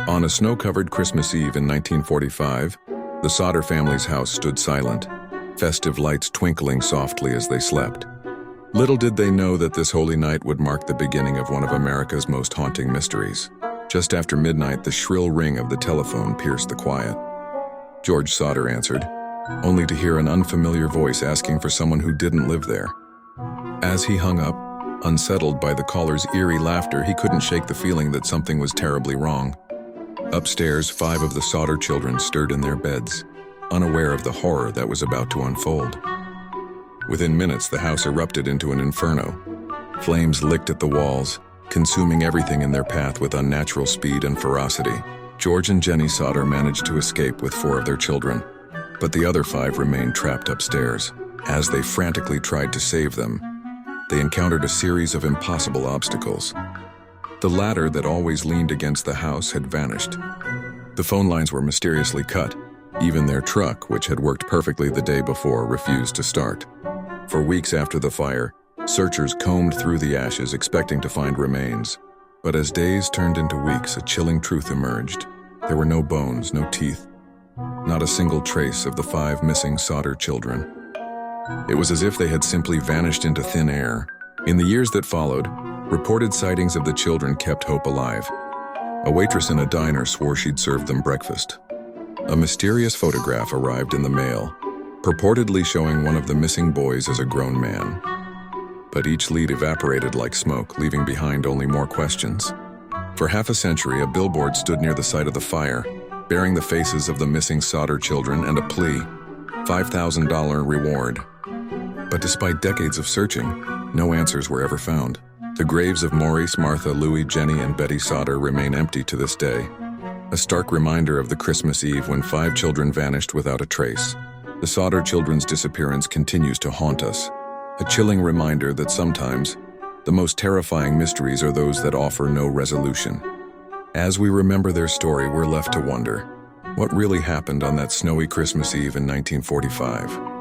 On a snow-covered Christmas Eve in 1945, the Sodder family's house stood silent, festive lights twinkling softly as they slept. Little did they know that this holy night would mark the beginning of one of America's most haunting mysteries. Just after midnight, the shrill ring of the telephone pierced the quiet. George Sodder answered, only to hear an unfamiliar voice asking for someone who didn't live there. As he hung up, unsettled by the caller's eerie laughter, he couldn't shake the feeling that something was terribly wrong. Upstairs, 5 of the Sodder children stirred in their beds, unaware of the horror that was about to unfold. Within minutes, the house erupted into an inferno. Flames licked at the walls, consuming everything in their path with unnatural speed and ferocity. George and Jenny Sodder managed to escape with 4 of their children, but the other 5 remained trapped upstairs. As they frantically tried to save them, they encountered a series of impossible obstacles. The ladder that always leaned against the house had vanished. The phone lines were mysteriously cut. Even their truck, which had worked perfectly the day before, refused to start. For weeks after the fire, searchers combed through the ashes expecting to find remains. But as days turned into weeks, a chilling truth emerged. There were no bones, no teeth, not a single trace of the 5 missing Sodder children. It was as if they had simply vanished into thin air. In the years that followed, reported sightings of the children kept hope alive. A waitress in a diner swore she'd served them breakfast. A mysterious photograph arrived in the mail, purportedly showing one of the missing boys as a grown man. But each lead evaporated like smoke, leaving behind only more questions. For half a century, a billboard stood near the site of the fire, bearing the faces of the missing Sodder children and a plea, $5,000 reward. But despite decades of searching, no answers were ever found. The graves of Maurice, Martha, Louis, Jenny, and Betty Sodder remain empty to this day, a stark reminder of the Christmas Eve when 5 children vanished without a trace. The Sodder children's disappearance continues to haunt us, a chilling reminder that sometimes the most terrifying mysteries are those that offer no resolution. As we remember their story, we're left to wonder, what really happened on that snowy Christmas Eve in 1945?